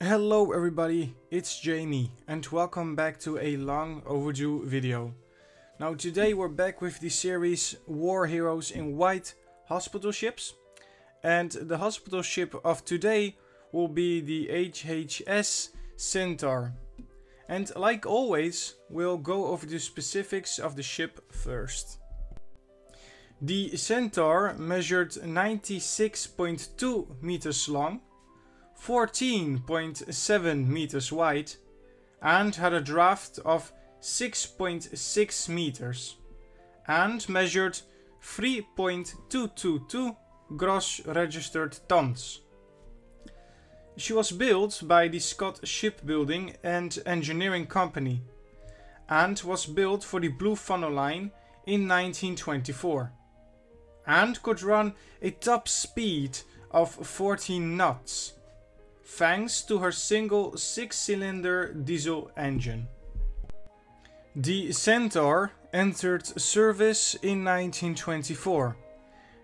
Hello everybody, it's Jamie and welcome back to a long overdue video. Now today we're back with the series War Heroes in White hospital ships. And the hospital ship of today will be the AHS Centaur. And like always, we'll go over the specifics of the ship first. The Centaur measured 96.2 meters long, 14.7 meters wide, and had a draft of 6.6 meters, and measured 3.222 gross registered tons. She was built by the Scott Shipbuilding and Engineering Company, and was built for the Blue Funnel Line in 1924, and could run a top speed of 14 knots. Thanks to her single 6-cylinder diesel engine. The Centaur entered service in 1924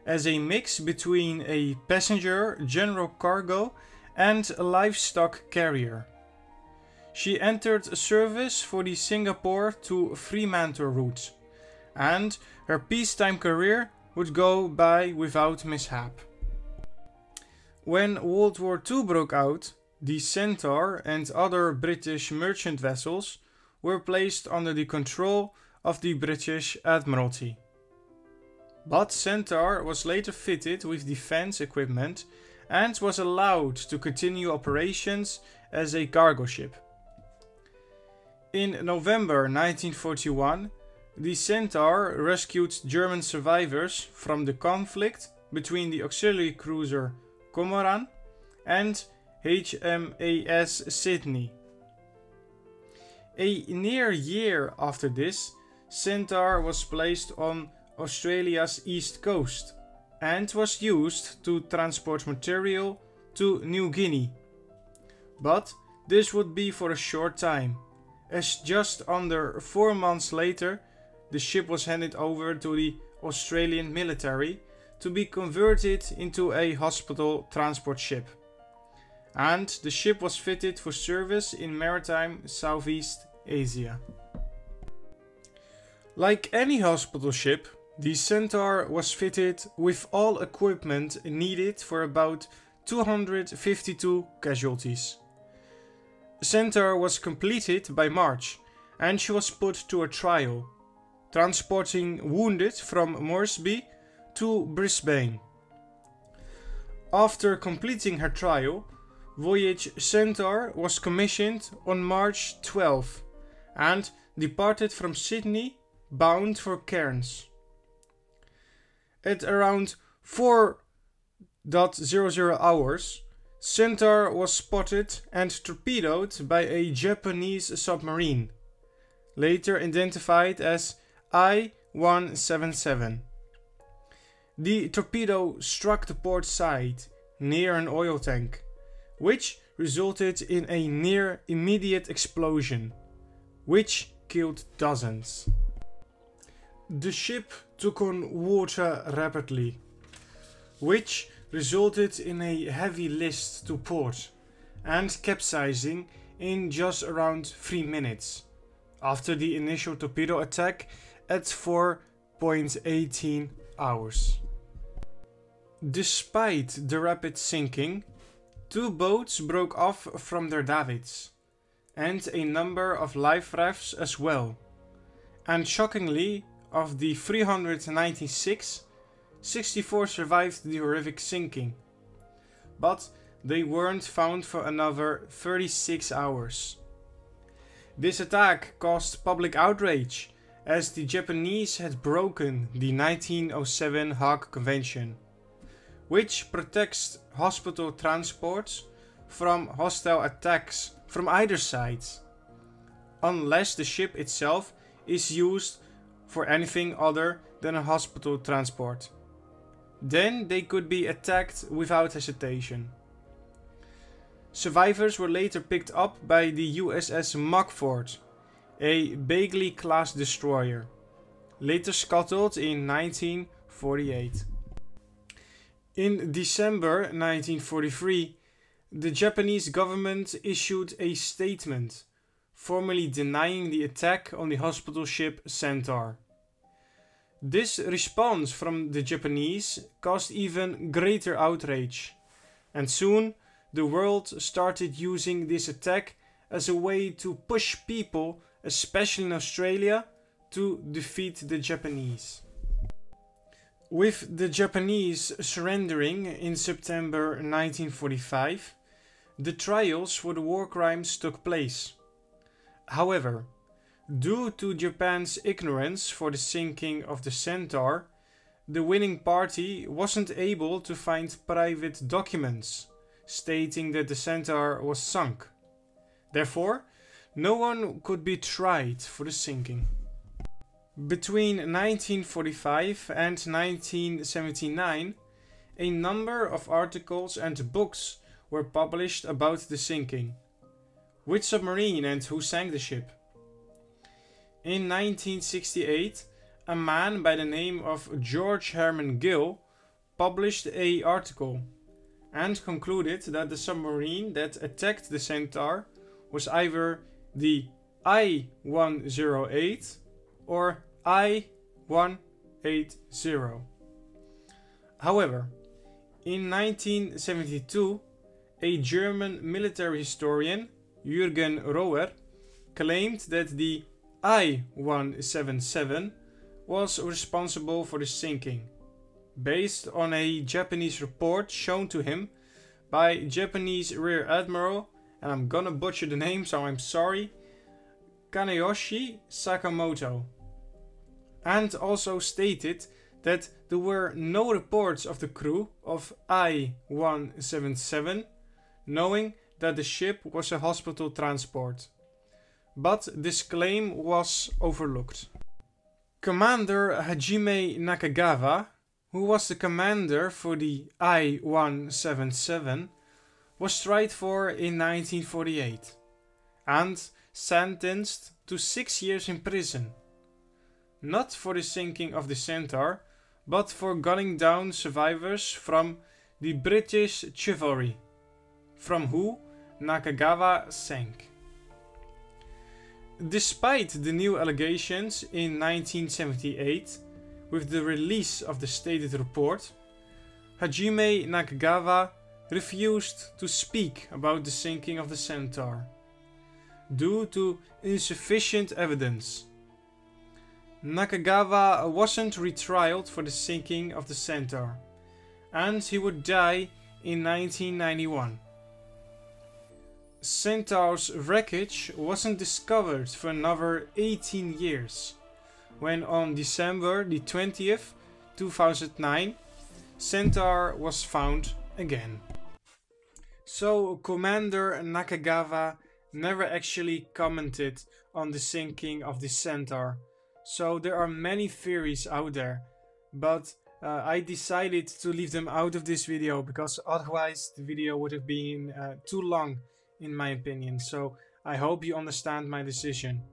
as a mix between a passenger general cargo and a livestock carrier. She entered service for the Singapore to Fremantle route, and her peacetime career would go by without mishap. When World War II broke out, the Centaur and other British merchant vessels were placed under the control of the British Admiralty. But Centaur was later fitted with defense equipment and was allowed to continue operations as a cargo ship. In November 1941, the Centaur rescued German survivors from the conflict between the auxiliary cruiser Cormoran and HMAS Sydney. A near year after this, Centaur was placed on Australia's east coast and was used to transport material to New Guinea. But this would be for a short time, as just under 4 months later the ship was handed over to the Australian military to be converted into a hospital transport ship, and the ship was fitted for service in maritime Southeast Asia. Like any hospital ship, the Centaur was fitted with all equipment needed for about 252 casualties. Centaur was completed by March, and she was put to a trial, transporting wounded from Moresby to Brisbane. After completing her trial, Voyage Centaur was commissioned on March 12 and departed from Sydney bound for Cairns. At around 4:00 hours, Centaur was spotted and torpedoed by a Japanese submarine, later identified as I-177. The torpedo struck the port side near an oil tank, which resulted in a near immediate explosion, which killed dozens. The ship took on water rapidly, which resulted in a heavy list to port and capsizing in just around 3 minutes after the initial torpedo attack at 4.18 hours. Despite the rapid sinking, 2 boats broke off from their davits, and a number of life rafts as well. And shockingly, of the 396, 64 survived the horrific sinking, but they weren't found for another 36 hours. This attack caused public outrage, as the Japanese had broken the 1907 Hague Convention, which protects hospital transports from hostile attacks from either side, unless the ship itself is used for anything other than a hospital transport. Then they could be attacked without hesitation. Survivors were later picked up by the USS Mugford, a Bagley-class destroyer, later scuttled in 1948. In December 1943, the Japanese government issued a statement, formally denying the attack on the hospital ship Centaur. This response from the Japanese caused even greater outrage, and soon the world started using this attack as a way to push people, especially in Australia, to defeat the Japanese. With the Japanese surrendering in September 1945, the trials for the war crimes took place. However, due to Japan's ignorance for the sinking of the Centaur, the winning party wasn't able to find private documents stating that the Centaur was sunk. Therefore, no one could be tried for the sinking. Between 1945 and 1979, a number of articles and books were published about the sinking. Which submarine and who sank the ship? In 1968, a man by the name of George Herman Gill published an article and concluded that the submarine that attacked the Centaur was either the I-108 or I-180. However, in 1972, a German military historian, Jürgen Rohr, claimed that the I-177 was responsible for the sinking, based on a Japanese report shown to him by Japanese Rear Admiral, and I'm gonna butcher the name so I'm sorry, Kaneyoshi Sakamoto, and also stated that there were no reports of the crew of I-177 knowing that the ship was a hospital transport. But this claim was overlooked. Commander Hajime Nakagawa, who was the commander for the I-177, was tried for in 1948 and sentenced to 6 years in prison. Not for the sinking of the Centaur, but for gunning down survivors from the British chivalry, from who Nakagawa sank. Despite the new allegations in 1978, with the release of the stated report, Hajime Nakagawa refused to speak about the sinking of the Centaur, due to insufficient evidence. Nakagawa wasn't retrialed for the sinking of the Centaur, and he would die in 1991. Centaur's wreckage wasn't discovered for another 18 years, when on December the 20th, 2009, Centaur was found again. So Commander Nakagawa never actually commented on the sinking of the Centaur. So there are many theories out there, but I decided to leave them out of this video because otherwise the video would have been too long in my opinion. So I hope you understand my decision.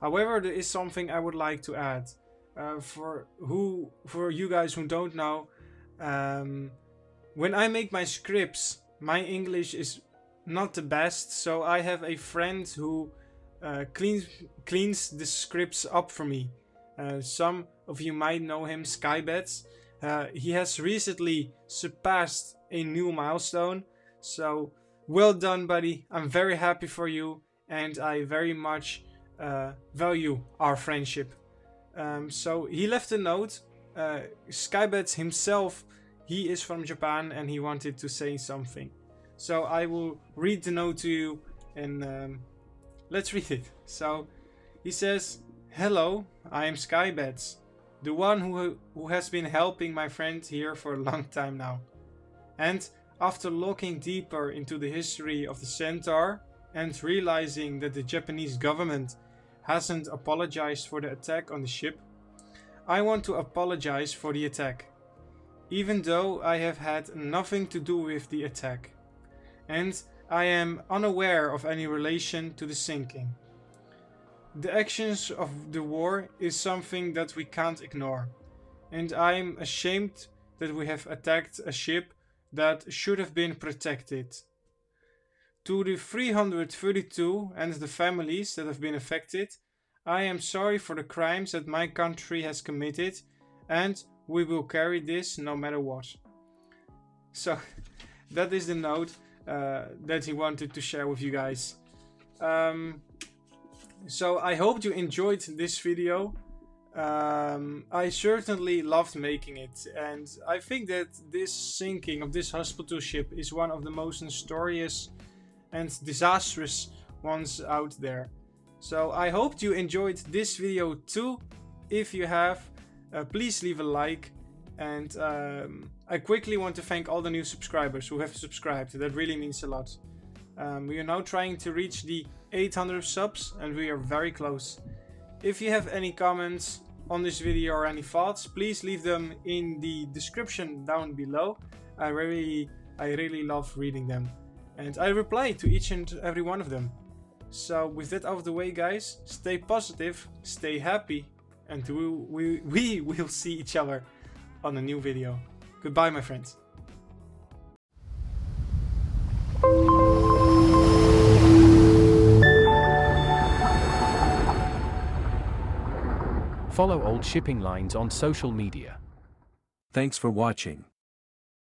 However, there is something I would like to add. For you guys who don't know, when I make my scripts, my English is not the best, so I have a friend who cleans the scripts up for me. Some of you might know him, Skybedz. He has recently surpassed a new milestone, so well done, buddy. I'm very happy for you, and I very much value our friendship. So he left a note. Skybedz himself, he is from Japan and he wanted to say something. So I will read the note to you and let's read it. So he says, "Hello, I am Skybedz, the one who has been helping my friend here for a long time now. And after looking deeper into the history of the Centaur and realizing that the Japanese government hasn't apologized for the attack on the ship, I want to apologize for the attack, even though I have had nothing to do with the attack, and I am unaware of any relation to the sinking. The actions of the war is something that we can't ignore, and I am ashamed that we have attacked a ship that should have been protected. To the 332 and the families that have been affected, I am sorry for the crimes that my country has committed, and we will carry this no matter what. So that is the note that he wanted to share with you guys. So I hope you enjoyed this video. I certainly loved making it, and I think that this sinking of this hospital ship is one of the most mysterious and disastrous ones out there. So I hope you enjoyed this video too. If you have, please leave a like, and I quickly want to thank all the new subscribers who have subscribed. That really means a lot. We are now trying to reach the 800 subs, and we are very close. If you have any comments on this video or any thoughts, please leave them in the description down below. I really love reading them, and I reply to each and every one of them. So with that out of the way, guys, stay positive, stay happy, and we will see each other on a new video. Goodbye, my friends. Follow Old Shipping Lines on social media. Thanks for watching.